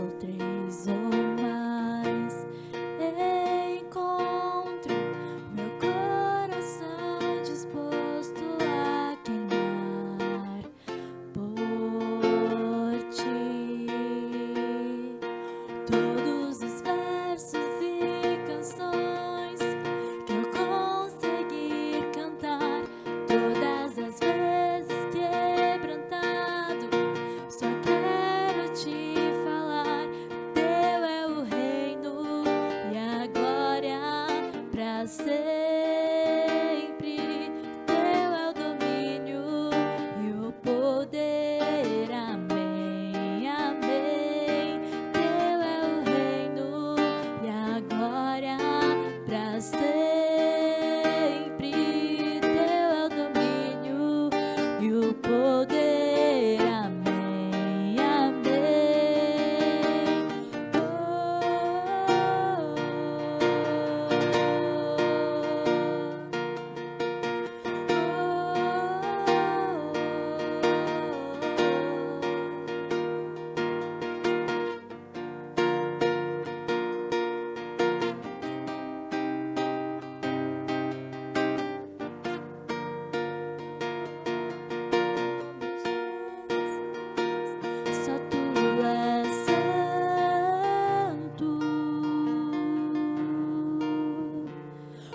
ou três ou mais, encontro meu coração disposto a queimar por ti. Todos os versos e canções que eu conseguir cantar, todas as vezes quebrantado, só quero te falar. Teu é o reino e a glória pra sempre. Teu é o domínio e o poder. Amém, amém. Teu é o reino e a glória pra sempre. Teu é o domínio e o poder. Amém, amém. Só tu és santo,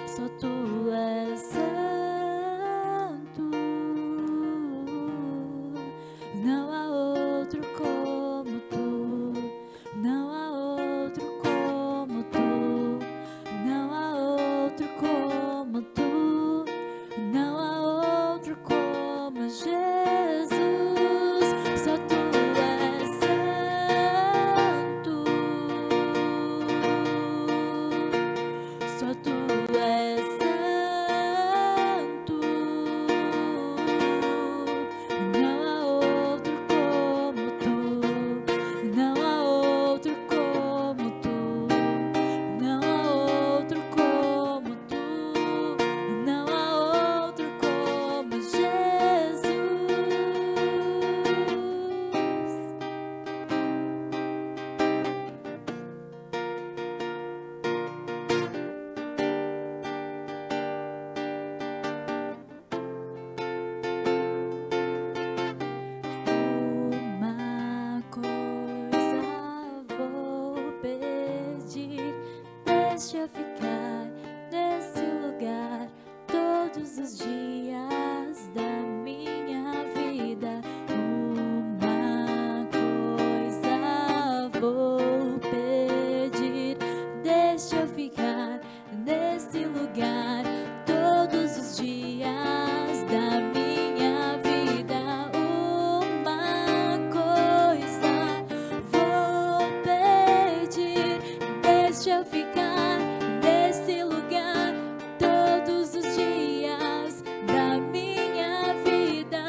só tu és santo, não há outro como tu, não há outro como tu, não há outro como tu, não há outro como Jesus. Só tu és santo, só tu és santo, não há outro como tu, não há outro como tu, não há outro como tu, não há outro como Jesus. Uma coisa vou pedir, deixa eu ficar nesse lugar todos os dias da minha vida. Uma coisa vou pedir, deixa eu ficar nesse lugar todos os dias da minha vida. Uma coisa vou pedir, deixa eu ficar nesse lugar todos os dias da minha vida.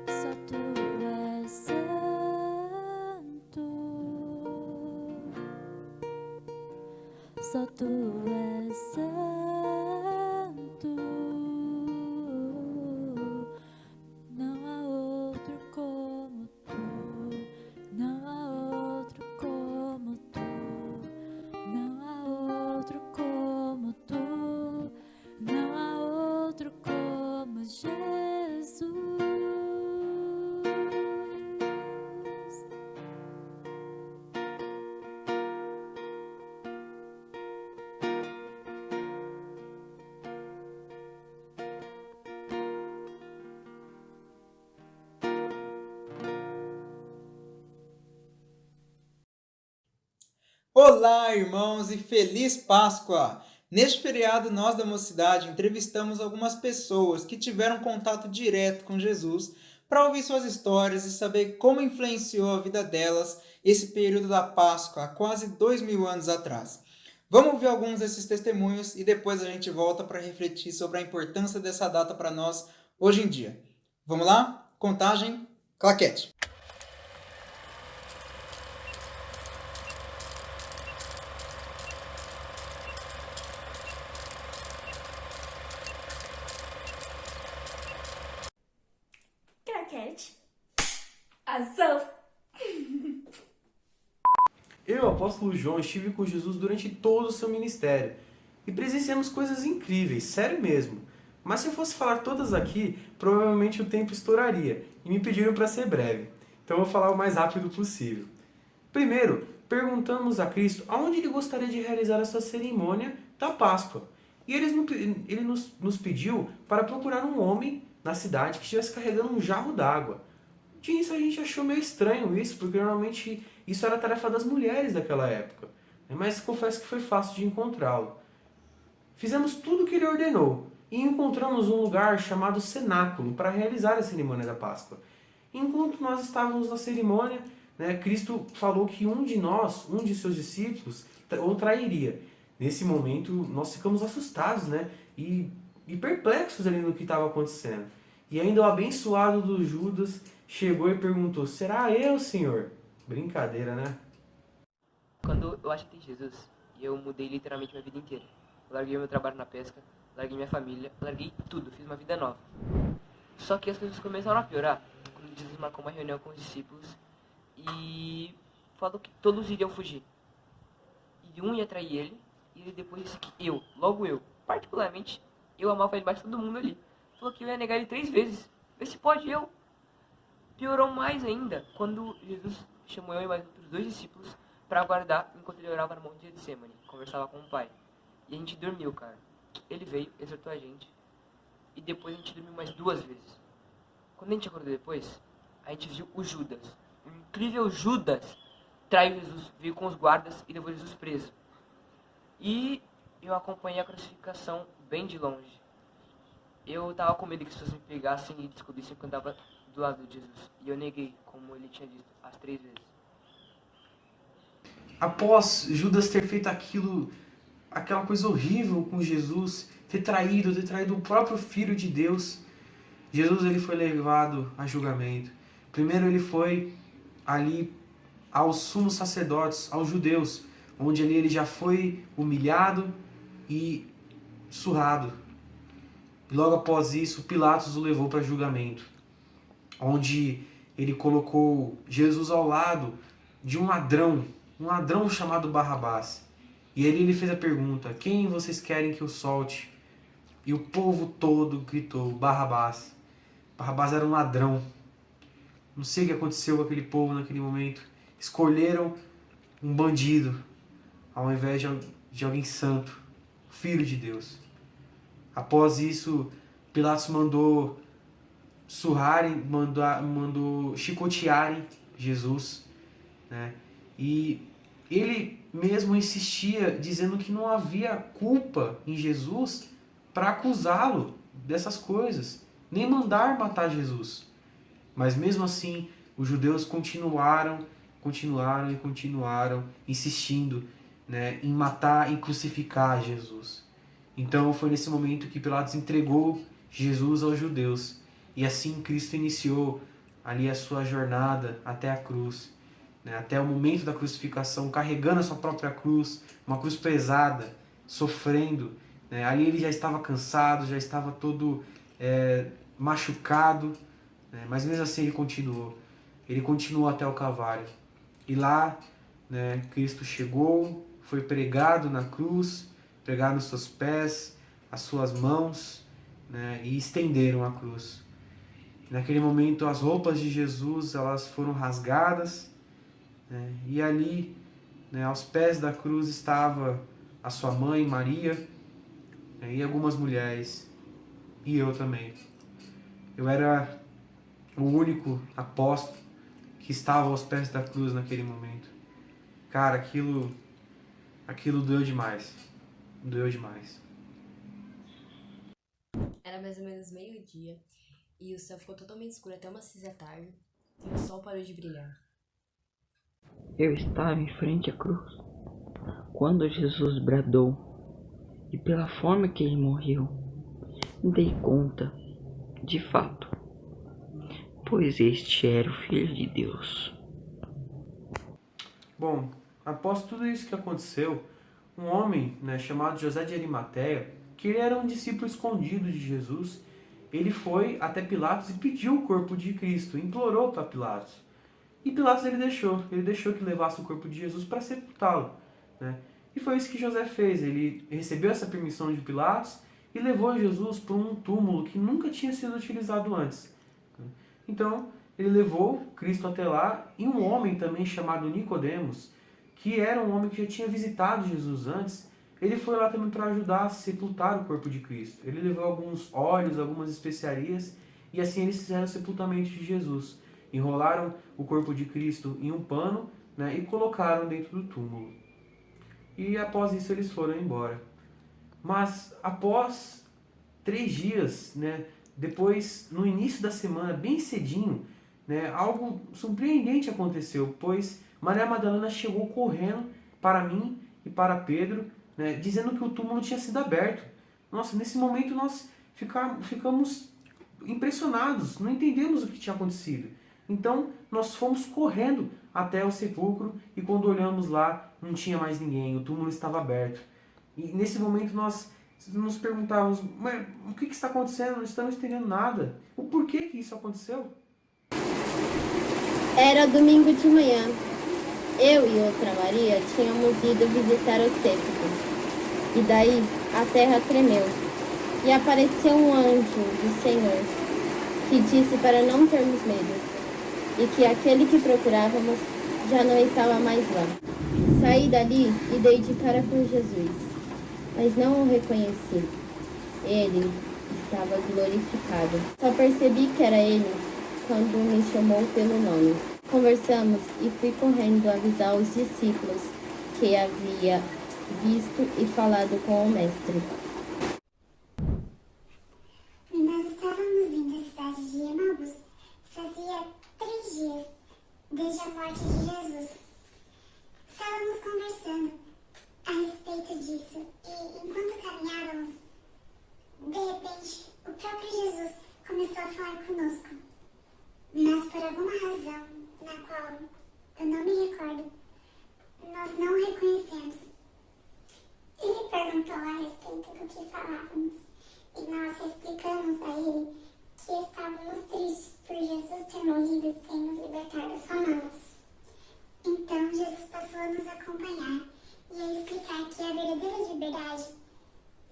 Só tu és santo, só tu és santo, não há outro como tu, não há outro como tu, não há outro como tu, não há outro como Jesus. Olá, irmãos, e feliz Páscoa! Neste feriado, nós da Mocidade entrevistamos algumas pessoas que tiveram contato direto com Jesus para ouvir suas histórias e saber como influenciou a vida delas esse período da Páscoa, há quase 2000 anos atrás. Vamos ouvir alguns desses testemunhos e depois a gente volta para refletir sobre a importância dessa data para nós hoje em dia. Vamos lá? Contagem, claquete! apóstolo João, estive com Jesus durante todo o seu ministério e presenciamos coisas incríveis, sério mesmo. Mas se eu fosse falar todas aqui, provavelmente o tempo estouraria e me pediram para ser breve. Então eu vou falar o mais rápido possível. Primeiro, perguntamos a Cristo aonde ele gostaria de realizar essa cerimônia da Páscoa. E ele nos pediu para procurar um homem na cidade que estivesse carregando um jarro d'água. De início a gente achou meio estranho isso, porque normalmente isso era a tarefa das mulheres daquela época. Mas confesso que foi fácil de encontrá-lo. Fizemos tudo o que ele ordenou e encontramos um lugar chamado cenáculo para realizar a cerimônia da Páscoa. Enquanto nós estávamos na cerimônia, Cristo falou que um de seus discípulos, o trairia. Nesse momento, nós ficamos assustados, e perplexos ali no que estava acontecendo. E ainda o abençoado do Judas chegou e perguntou: será eu, Senhor? Brincadeira, né? Quando eu aceitei Jesus, eu mudei literalmente minha vida inteira. Eu larguei meu trabalho na pesca, larguei minha família, larguei tudo, fiz uma vida nova. Só que as coisas começaram a piorar quando Jesus marcou uma reunião com os discípulos e falou que todos iriam fugir. E um ia trair ele, e ele depois disse que logo eu, particularmente, eu amava ele mais que todo mundo ali. Falou que eu ia negar ele 3 vezes. Vê se pode eu. Piorou mais ainda quando Jesus chamou eu e mais outros 2 discípulos para aguardar enquanto ele orava no monte de Getsemane, conversava com o Pai. E a gente dormiu, cara. Ele veio, exortou a gente, e depois a gente dormiu mais 2 vezes. Quando a gente acordou depois, a gente viu o Judas. O incrível Judas traiu Jesus, veio com os guardas e levou Jesus preso. E eu acompanhei a crucificação bem de longe. Eu tava com medo que as pessoas me pegassem e descobrissem que eu andava do lado de Jesus. E eu neguei, como ele tinha dito, as 3 vezes. Após Judas ter feito aquela coisa horrível com Jesus, ter traído o próprio Filho de Deus, Jesus ele foi levado a julgamento. Primeiro ele foi ali aos sumos sacerdotes, aos judeus, onde ali ele já foi humilhado e surrado. E logo após isso, Pilatos o levou para julgamento, onde ele colocou Jesus ao lado de um ladrão chamado Barrabás. E ali ele fez a pergunta: quem vocês querem que eu solte? E o povo todo gritou: Barrabás. Barrabás era um ladrão. Não sei o que aconteceu com aquele povo naquele momento. Escolheram um bandido ao invés de alguém santo, filho de Deus. Após isso, Pilatos mandou mandou chicotearem Jesus, E ele mesmo insistia, dizendo que não havia culpa em Jesus para acusá-lo dessas coisas, nem mandar matar Jesus. Mas mesmo assim, os judeus continuaram insistindo, em matar, em crucificar Jesus. Então foi nesse momento que Pilatos entregou Jesus aos judeus. E assim Cristo iniciou ali a sua jornada até a cruz, até o momento da crucificação, carregando a sua própria cruz, uma cruz pesada, sofrendo. Ali ele já estava cansado, já estava todo machucado, mas mesmo assim ele continuou até o Calvário. E lá, Cristo chegou, foi pregado na cruz, pregaram os seus pés, as suas mãos, e estenderam a cruz. Naquele momento as roupas de Jesus elas foram rasgadas, e ali, aos pés da cruz estava a sua mãe Maria, e algumas mulheres, e eu também. Eu era o único apóstolo que estava aos pés da cruz naquele momento. Cara, aquilo doeu demais. Doeu demais. Era mais ou menos meio-dia e o céu ficou totalmente escuro até umas 6 da tarde e o sol parou de brilhar. Eu estava em frente à cruz quando Jesus bradou, e pela forma que ele morreu, me dei conta, de fato, pois este era o Filho de Deus. Bom, após tudo isso que aconteceu, um homem chamado José de Arimateia, que ele era um discípulo escondido de Jesus, ele foi até Pilatos e pediu o corpo de Cristo, implorou para Pilatos. E Pilatos ele deixou que levasse o corpo de Jesus para sepultá-lo, né? E foi isso que José fez, ele recebeu essa permissão de Pilatos e levou Jesus para um túmulo que nunca tinha sido utilizado antes. Então, ele levou Cristo até lá e um homem também chamado Nicodemos, que era um homem que já tinha visitado Jesus antes, ele foi lá também para ajudar a sepultar o corpo de Cristo. Ele levou alguns óleos, algumas especiarias, e assim eles fizeram o sepultamento de Jesus. Enrolaram o corpo de Cristo em um pano, né, e colocaram dentro do túmulo. E após isso eles foram embora. Mas após 3 dias, né, depois, no início da semana, bem cedinho, né, algo surpreendente aconteceu, pois Maria Madalena chegou correndo para mim e para Pedro, né, dizendo que o túmulo tinha sido aberto. Nossa, nesse momento nós ficamos impressionados, não entendemos o que tinha acontecido. Então nós fomos correndo até o sepulcro e quando olhamos lá não tinha mais ninguém, o túmulo estava aberto. E nesse momento nós nos perguntávamos, mas o que está acontecendo? Não estamos entendendo nada. O porquê que isso aconteceu? Era domingo de manhã. Eu e outra Maria tínhamos ido visitar o sepulcro. E daí a terra tremeu. E apareceu um anjo do Senhor, que disse para não termos medo, e que aquele que procurávamos já não estava mais lá. Saí dali e dei de cara com Jesus, mas não o reconheci. Ele estava glorificado. Só percebi que era ele quando me chamou pelo nome. Conversamos e fui correndo avisar os discípulos que havia visto e falado com o mestre. Nós estávamos indo à cidade de Emaús. Fazia 3 dias desde a morte de Jesus. Estávamos conversando a respeito disso e enquanto caminhávamos, de repente, o próprio Jesus começou a falar conosco. Mas por alguma razão, na qual eu não me recordo, nós não o reconhecemos. Ele perguntou a respeito do que falávamos e nós explicamos a ele que estávamos tristes por Jesus ter morrido sem nos libertar dos romanos. Então Jesus passou a nos acompanhar e a explicar que a verdadeira liberdade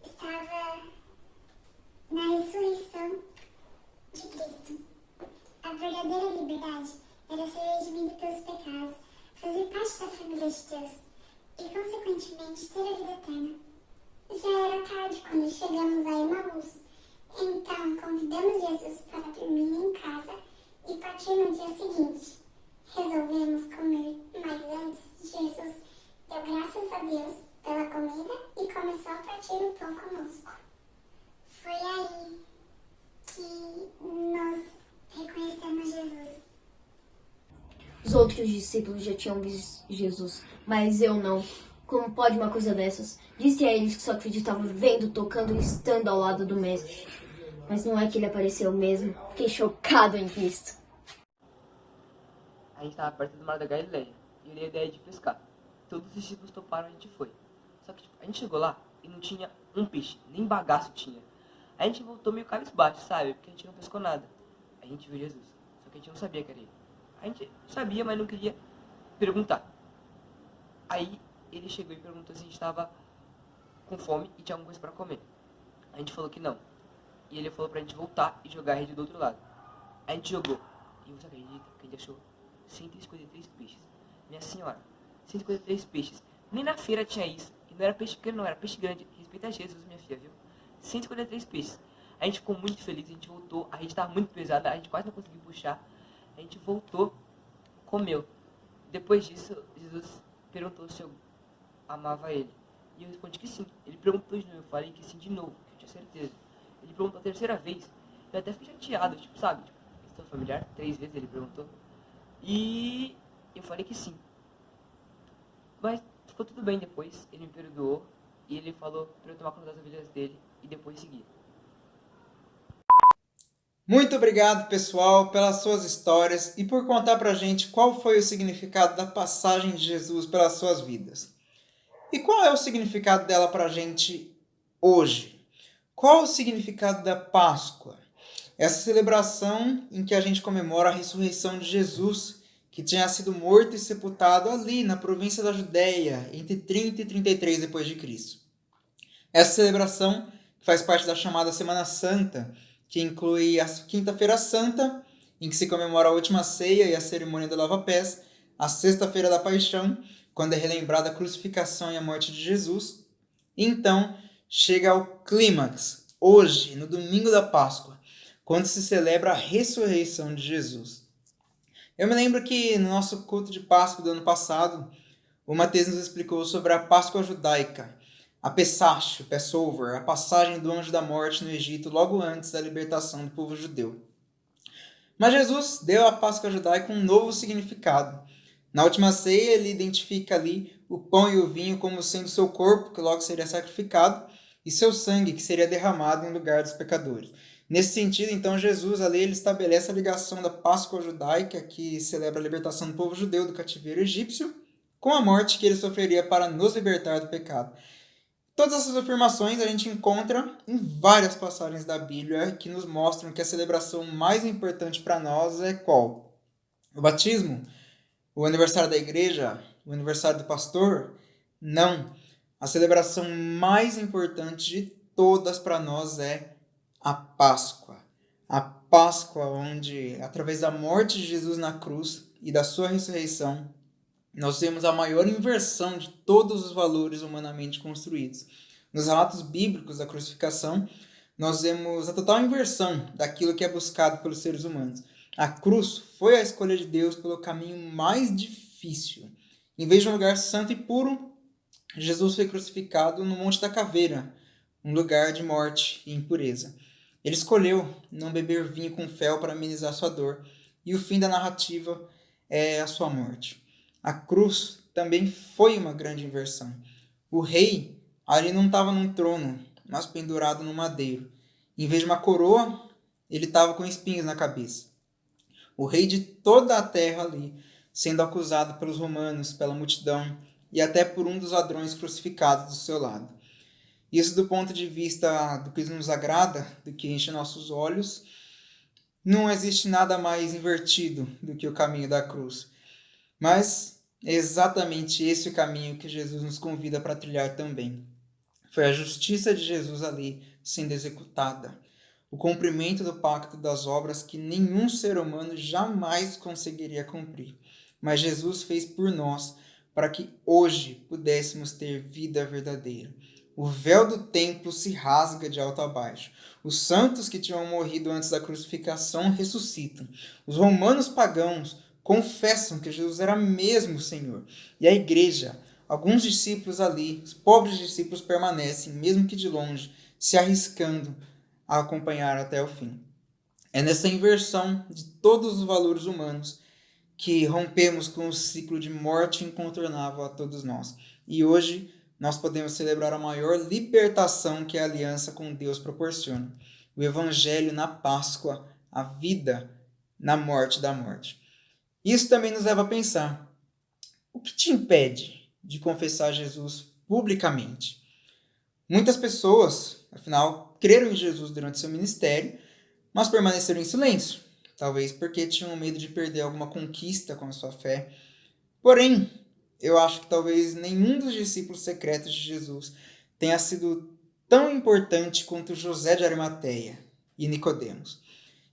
estava na ressurreição de Cristo. A verdadeira liberdade era ser redimido pelos pecados, fazer parte da família de Deus e, consequentemente, ter a vida eterna. Já era tarde quando chegamos a Emaús, então convidamos Jesus para dormir em casa e partir no dia seguinte. Resolvemos comer, mas antes Jesus deu graças a Deus pela comida e começou a partir o pão conosco. Foi aí que nós reconhecemos Jesus. Os outros discípulos já tinham visto Jesus, mas eu não. Como pode uma coisa dessas? Disse a eles que só acreditavam vendo, tocando e estando ao lado do mestre. Mas não é que ele apareceu mesmo. Fiquei chocado em Cristo. A gente estava perto do mar da Galileia e eu dei a ideia de pescar. Todos os discípulos toparam, a gente foi. Só que a gente chegou lá e não tinha um peixe, nem bagaço tinha. A gente voltou meio cabisbaixo, sabe? Porque a gente não pescou nada. A gente viu Jesus, só que a gente não sabia que era ele. A gente sabia, mas não queria perguntar. Aí ele chegou e perguntou se a gente estava com fome e tinha alguma coisa para comer. A gente falou que não. E ele falou pra gente voltar e jogar a rede do outro lado. A gente jogou. E você acredita que a gente achou 153 peixes? Minha senhora, 153 peixes. Nem na feira tinha isso. E não era peixe pequeno, não, era peixe grande. Respeita Jesus, minha filha, viu? 153 peixes. A gente ficou muito feliz, a gente voltou. A rede estava muito pesada, a gente quase não conseguiu puxar. A gente voltou, comeu. Depois disso, Jesus perguntou se eu amava ele. E eu respondi que sim. Ele perguntou de novo, eu falei que sim de novo, que eu tinha certeza. Ele perguntou a terceira vez. Eu até fiquei chateado, tipo, sabe? Tipo, estou familiar, 3 vezes ele perguntou. E eu falei que sim. Mas ficou tudo bem depois. Ele me perdoou. E ele falou para eu tomar conta das ovelhas dele e depois seguir. Muito obrigado, pessoal, pelas suas histórias e por contar pra gente qual foi o significado da passagem de Jesus pelas suas vidas. E qual é o significado dela pra gente hoje? Qual o significado da Páscoa? Essa celebração em que a gente comemora a ressurreição de Jesus, que tinha sido morto e sepultado ali na província da Judéia, entre 30 e 33 depois de Cristo. Essa celebração faz parte da chamada Semana Santa, que inclui a Quinta-feira Santa, em que se comemora a última ceia e a cerimônia do lava-pés, a Sexta-feira da Paixão, quando é relembrada a crucificação e a morte de Jesus, e então chega ao clímax, hoje, no domingo da Páscoa, quando se celebra a ressurreição de Jesus. Eu me lembro que no nosso culto de Páscoa do ano passado, o Matheus nos explicou sobre a Páscoa judaica, a Pesach, Passover, a passagem do anjo da morte no Egito logo antes da libertação do povo judeu. Mas Jesus deu à Páscoa judaica um novo significado. Na última ceia, ele identifica ali o pão e o vinho como sendo seu corpo, que logo seria sacrificado, e seu sangue, que seria derramado em lugar dos pecadores. Nesse sentido, então, Jesus ali ele estabelece a ligação da Páscoa judaica, que celebra a libertação do povo judeu do cativeiro egípcio, com a morte que ele sofreria para nos libertar do pecado. Todas essas afirmações a gente encontra em várias passagens da Bíblia que nos mostram que a celebração mais importante para nós é qual? O batismo? O aniversário da igreja? O aniversário do pastor? Não. A celebração mais importante de todas para nós é a Páscoa. A Páscoa onde, através da morte de Jesus na cruz e da sua ressurreição, nós vemos a maior inversão de todos os valores humanamente construídos. Nos relatos bíblicos da crucificação, nós vemos a total inversão daquilo que é buscado pelos seres humanos. A cruz foi a escolha de Deus pelo caminho mais difícil. Em vez de um lugar santo e puro, Jesus foi crucificado no Monte da Caveira, um lugar de morte e impureza. Ele escolheu não beber vinho com fel para amenizar sua dor, e o fim da narrativa é a sua morte. A cruz também foi uma grande inversão. O rei ali não estava num trono, mas pendurado no madeiro. Em vez de uma coroa, ele estava com espinhos na cabeça. O rei de toda a terra ali, sendo acusado pelos romanos, pela multidão e até por um dos ladrões crucificados do seu lado. Isso do ponto de vista do que nos agrada, do que enche nossos olhos, não existe nada mais invertido do que o caminho da cruz. Mas é exatamente esse o caminho que Jesus nos convida para trilhar também. Foi a justiça de Jesus ali sendo executada. O cumprimento do pacto das obras que nenhum ser humano jamais conseguiria cumprir. Mas Jesus fez por nós para que hoje pudéssemos ter vida verdadeira. O véu do templo se rasga de alto a baixo. Os santos que tinham morrido antes da crucificação ressuscitam. Os romanos pagãos confessam que Jesus era mesmo o Senhor. E a igreja, alguns discípulos ali, os pobres discípulos permanecem, mesmo que de longe, se arriscando a acompanhar até o fim. É nessa inversão de todos os valores humanos que rompemos com o ciclo de morte incontornável a todos nós. E hoje nós podemos celebrar a maior libertação que a aliança com Deus proporciona. O Evangelho na Páscoa, a vida na morte da morte. Isso também nos leva a pensar, o que te impede de confessar Jesus publicamente? Muitas pessoas, afinal, creram em Jesus durante seu ministério, mas permaneceram em silêncio, talvez porque tinham medo de perder alguma conquista com a sua fé. Porém, eu acho que talvez nenhum dos discípulos secretos de Jesus tenha sido tão importante quanto José de Arimateia e Nicodemos.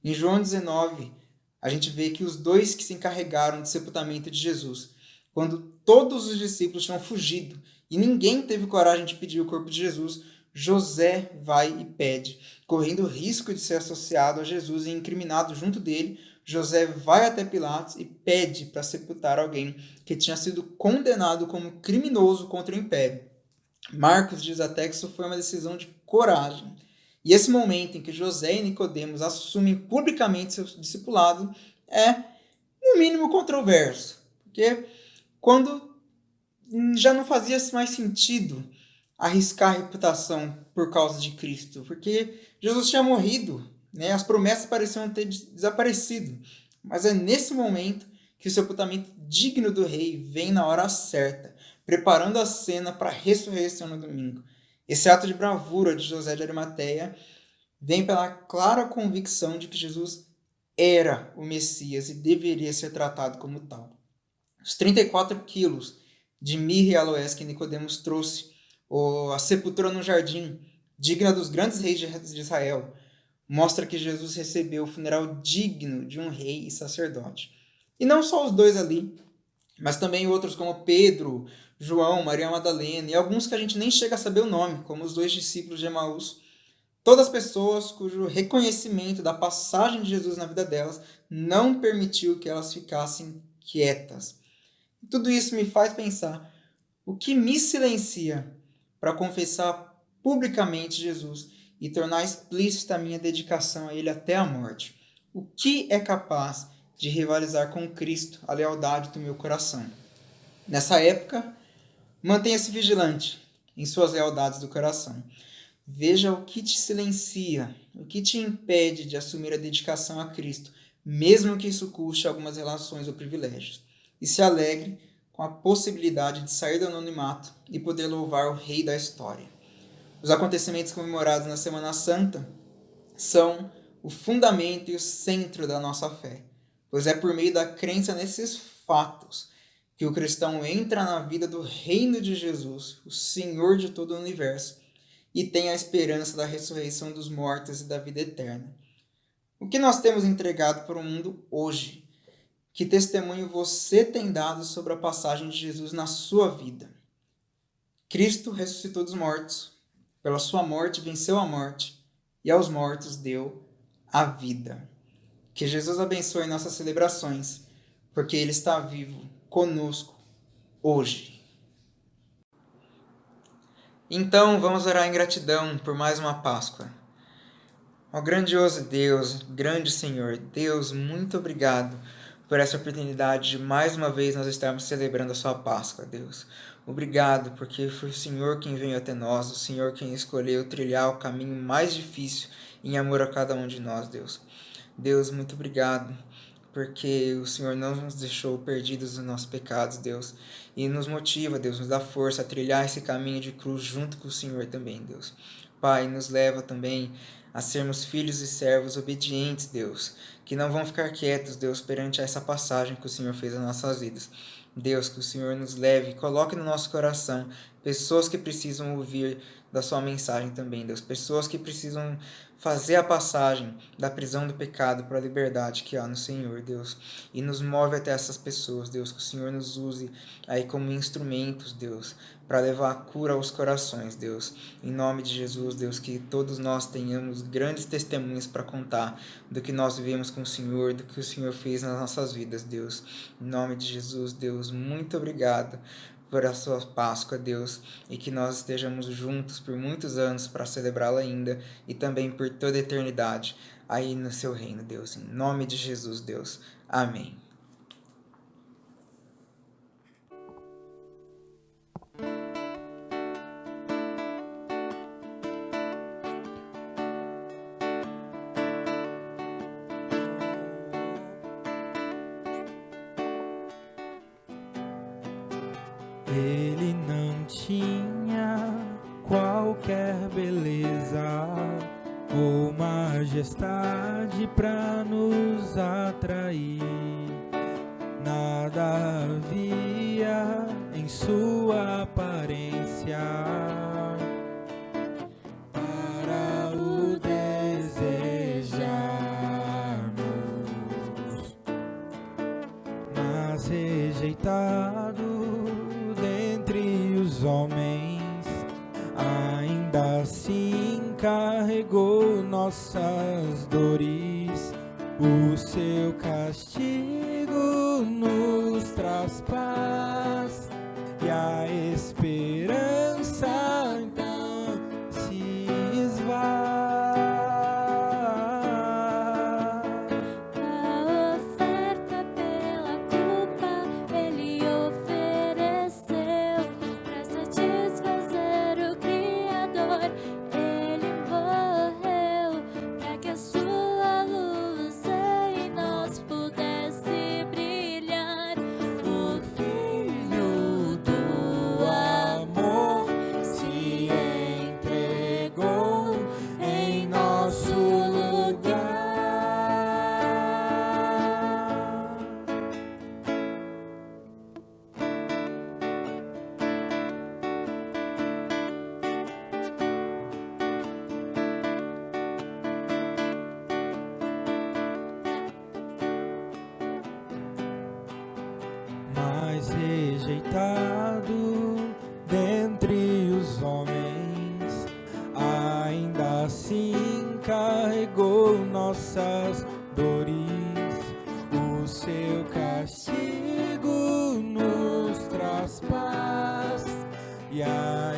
Em João 19, a gente vê que os dois que se encarregaram do sepultamento de Jesus, quando todos os discípulos tinham fugido e ninguém teve coragem de pedir o corpo de Jesus, José vai e pede. Correndo o risco de ser associado a Jesus e incriminado junto dele, José vai até Pilatos e pede para sepultar alguém que tinha sido condenado como criminoso contra o império. Marcos diz até que isso foi uma decisão de coragem. E esse momento em que José e Nicodemos assumem publicamente seu discipulado é, no mínimo, controverso. Porque quando já não fazia mais sentido arriscar a reputação por causa de Cristo. Porque Jesus tinha morrido, né? As promessas pareciam ter desaparecido. Mas é nesse momento que o sepultamento digno do rei vem na hora certa, preparando a cena para a ressurreição no domingo. Esse ato de bravura de José de Arimateia vem pela clara convicção de que Jesus era o Messias e deveria ser tratado como tal. Os 34 quilos de mirra e aloés que Nicodemos trouxe, ou a sepultura no jardim, digna dos grandes reis de Israel, mostra que Jesus recebeu o funeral digno de um rei e sacerdote. E não só os dois ali, mas também outros como Pedro, João, Maria Madalena e alguns que a gente nem chega a saber o nome, como os 2 discípulos de Emaús. Todas pessoas cujo reconhecimento da passagem de Jesus na vida delas não permitiu que elas ficassem quietas. Tudo isso me faz pensar o que me silencia para confessar publicamente Jesus e tornar explícita a minha dedicação a Ele até a morte. O que é capaz de rivalizar com Cristo, a lealdade do meu coração? Nessa época, mantenha-se vigilante em suas lealdades do coração. Veja o que te silencia, o que te impede de assumir a dedicação a Cristo, mesmo que isso custe algumas relações ou privilégios. E se alegre com a possibilidade de sair do anonimato e poder louvar o Rei da história. Os acontecimentos comemorados na Semana Santa são o fundamento e o centro da nossa fé, pois é por meio da crença nesses fatos que o cristão entra na vida do reino de Jesus, o Senhor de todo o universo, e tem a esperança da ressurreição dos mortos e da vida eterna. O que nós temos entregado para o mundo hoje? Que testemunho você tem dado sobre a passagem de Jesus na sua vida? Cristo ressuscitou dos mortos. Pela sua morte venceu a morte e aos mortos deu a vida. Que Jesus abençoe nossas celebrações, porque Ele está vivo conosco hoje. Então vamos orar em gratidão por mais uma Páscoa. Ó grandioso Deus, grande Senhor, Deus, muito obrigado por essa oportunidade de mais uma vez nós estarmos celebrando a sua Páscoa, Deus. Obrigado, porque foi o Senhor quem veio até nós, o Senhor quem escolheu trilhar o caminho mais difícil em amor a cada um de nós, Deus. Deus, muito obrigado, porque o Senhor não nos deixou perdidos nos nossos pecados, Deus, e nos motiva, Deus, nos dá força a trilhar esse caminho de cruz junto com o Senhor também, Deus. Pai, nos leva também a sermos filhos e servos obedientes, Deus, que não vão ficar quietos, Deus, perante essa passagem que o Senhor fez nas nossas vidas. Deus, que o Senhor nos leve e coloque no nosso coração pessoas que precisam ouvir da sua mensagem também, Deus. Pessoas que precisam fazer a passagem da prisão do pecado para a liberdade que há no Senhor, Deus. E nos move até essas pessoas, Deus. Que o Senhor nos use aí como instrumentos, Deus, para levar a cura aos corações, Deus. Em nome de Jesus, Deus, que todos nós tenhamos grandes testemunhos para contar do que nós vivemos com o Senhor, do que o Senhor fez nas nossas vidas, Deus. Em nome de Jesus, Deus, muito obrigado por a sua Páscoa, Deus, e que nós estejamos juntos por muitos anos para celebrá-la ainda e também por toda a eternidade aí no seu reino, Deus. Em nome de Jesus, Deus. Amém. Ele não tinha qualquer beleza ou majestade para nos atrair. Nada havia em sua aparência para o desejarmos, mas rejeitado os homens, ainda assim carregou nossas dores. O seu castigo nos traz paz e a esperança então se esvai. A oferta pela culpa Ele ofereceu para satisfazer o Criador. Ele morreu para que a sua luz em nós pudesse brilhar. O Filho do amor mas rejeitado dentre os homens, ainda assim carregou nossas dores. O seu castigo nos traz paz e a